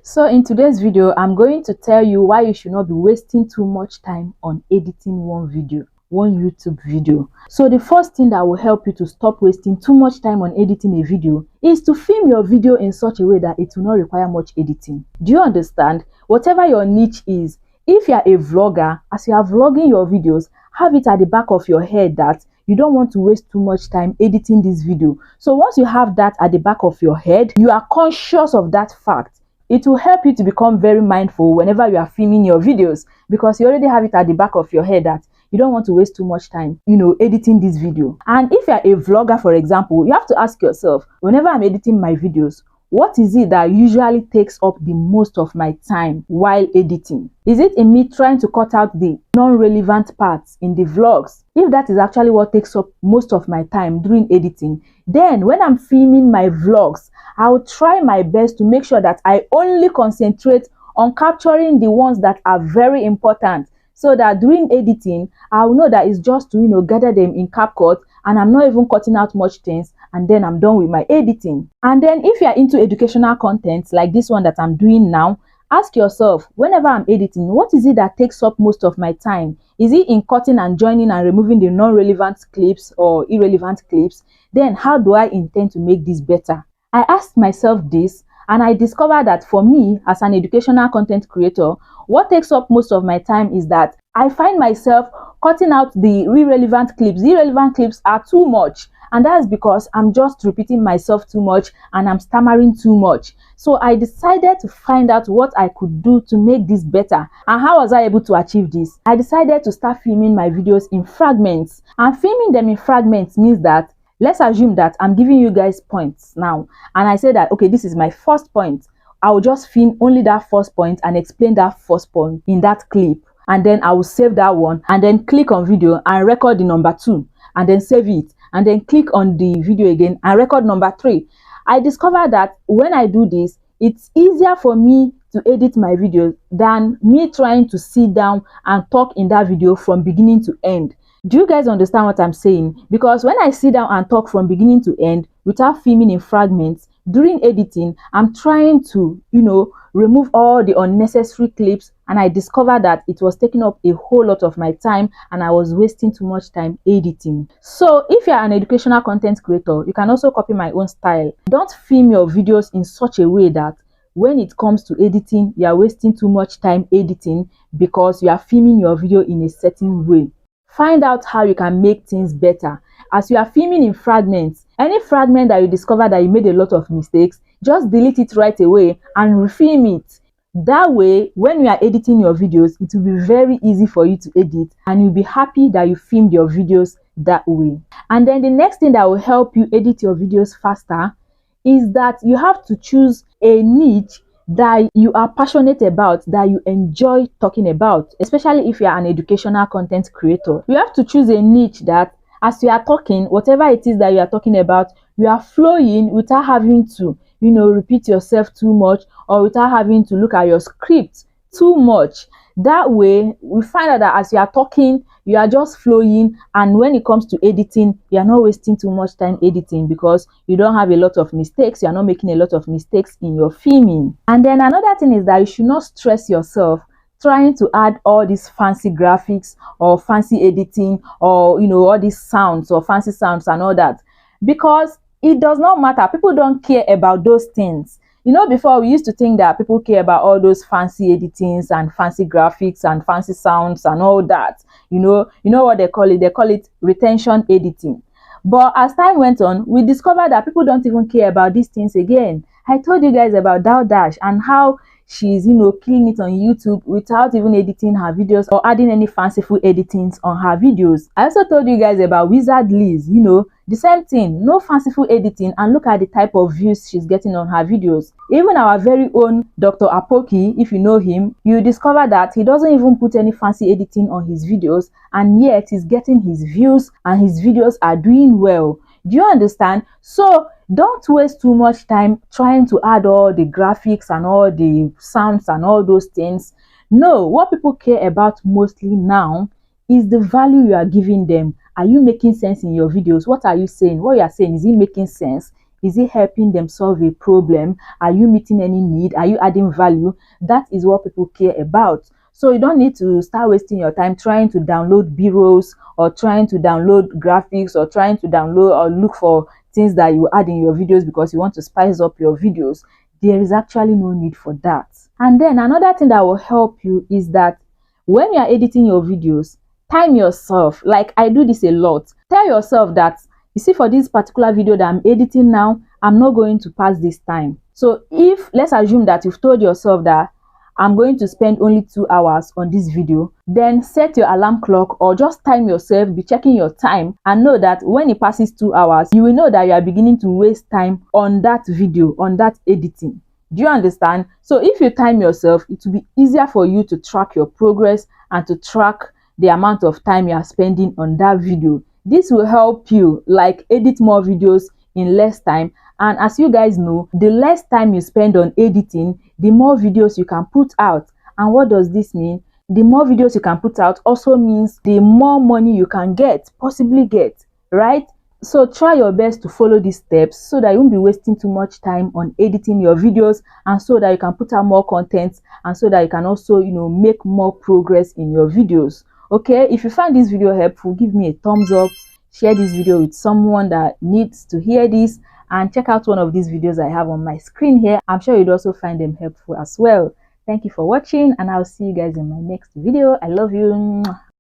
So in today's video, I'm going to tell you why you should not be wasting too much time on editing one YouTube video. So the first thing that will help you to stop wasting too much time on editing a video is to film your video in such a way that it will not require much editing. Do you understand? Whatever your niche is, if you are a vlogger, as you are vlogging your videos, have it at the back of your head that you don't want to waste too much time editing this video. So once you have that at the back of your head, you are conscious of that fact. It will help you to become very mindful whenever you are filming your videos, because you already have it at the back of your head that you don't want to waste too much time, editing this video. And if you're a vlogger, for example, you have to ask yourself, whenever I'm editing my videos, what is it that usually takes up the most of my time while editing? Is it in me trying to cut out the non-relevant parts in the vlogs? If that is actually what takes up most of my time during editing, then when I'm filming my vlogs, I'll try my best to make sure that I only concentrate on capturing the ones that are very important, so that during editing, I'll know that it's just to, gather them in CapCut, and I'm not even cutting out much things, and then I'm done with my editing. And then if you're into educational content like this one that I'm doing now, ask yourself, whenever I'm editing, what is it that takes up most of my time? Is it in cutting and joining and removing the non-relevant clips or irrelevant clips? Then how do I intend to make this better? I asked myself this, and I discovered that for me, as an educational content creator, what takes up most of my time is that I find myself cutting out the irrelevant clips. The irrelevant clips are too much, and that's because I'm just repeating myself too much and I'm stammering too much. So I decided to find out what I could do to make this better. And how was I able to achieve this? I decided to start filming my videos in fragments. And filming them in fragments means that, let's assume that I'm giving you guys points now, and I say that, okay, this is my first point. I will just film only that first point and explain that first point in that clip, and then I will save that one and then click on video and record the number 2 and then save it, and then click on the video again and record number 3. I discovered that when I do this, it's easier for me to edit my videos than me trying to sit down and talk in that video from beginning to end. Do you guys understand what I'm saying? Because when I sit down and talk from beginning to end without filming in fragments, during editing, I'm trying to, remove all the unnecessary clips, and I discovered that it was taking up a whole lot of my time and I was wasting too much time editing. So if you're an educational content creator, you can also copy my own style. Don't film your videos in such a way that when it comes to editing, you are wasting too much time editing because you are filming your video in a certain way. Find out how you can make things better. As you are filming in fragments, any fragment that you discover that you made a lot of mistakes, just delete it right away and refilm it. That way, when you are editing your videos, it will be very easy for you to edit, and you'll be happy that you filmed your videos that way. And then the next thing that will help you edit your videos faster is that you have to choose a niche that you are passionate about, that you enjoy talking about, especially if you are an educational content creator. You have to choose a niche that, as you are talking, whatever it is that you are talking about, you are flowing without having to, repeat yourself too much, or without having to look at your script too much. That way, we find out that as you are talking, you are just flowing, and when it comes to editing, you are not wasting too much time editing because you don't have a lot of mistakes. You are not making a lot of mistakes in your filming. And then another thing is that you should not stress yourself trying to add all these fancy graphics or fancy editing, or all these sounds or fancy sounds and all that, because it does not matter. People don't care about those things. Before we used to think that people care about all those fancy editings and fancy graphics and fancy sounds and all that. You know what they call it? They call it retention editing. But as time went on, we discovered that people don't even care about these things again. I told you guys about Dash and how she's, killing it on YouTube without even editing her videos or adding any fanciful editings on her videos. I also told you guys about Wizard Liz, the same thing, no fanciful editing, and look at the type of views she's getting on her videos. Even our very own Dr. Apoki, if you know him, you discover that he doesn't even put any fancy editing on his videos, and yet he's getting his views and his videos are doing well. Do you understand? So don't waste too much time trying to add all the graphics and all the sounds and all those things. No, what people care about mostly now is the value you are giving them. Are you making sense in your videos? What are you saying? What you are saying, is it making sense? Is it helping them solve a problem? Are you meeting any need? Are you adding value? That is what people care about. So you don't need to start wasting your time trying to download b-rolls or trying to download graphics or trying to download or look for things that you add in your videos because you want to spice up your videos. There is actually no need for that. And then another thing that will help you is that when you are editing your videos, time yourself. Like I do this a lot. Tell yourself that, you see, for this particular video that I'm editing now, I'm not going to pass this time. So if, let's assume that you've told yourself that I'm going to spend only 2 hours on this video, then set your alarm clock or just time yourself, be checking your time, and know that when it passes 2 hours, you will know that you are beginning to waste time on that video, on that editing. Do you understand? So if you time yourself, it will be easier for you to track your progress and to track the amount of time you are spending on that video. This will help you like edit more videos in less time. And as you guys know, the less time you spend on editing, the more videos you can put out. And what does this mean? The more videos you can put out also means the more money you can possibly get, right? So try your best to follow these steps so that you won't be wasting too much time on editing your videos, and so that you can put out more content, and so that you can also, make more progress in your videos. Okay, if you find this video helpful, give me a thumbs up, share this video with someone that needs to hear this, and check out one of these videos I have on my screen here. I'm sure you'd also find them helpful as well. Thank you for watching, and I'll see you guys in my next video. I love you.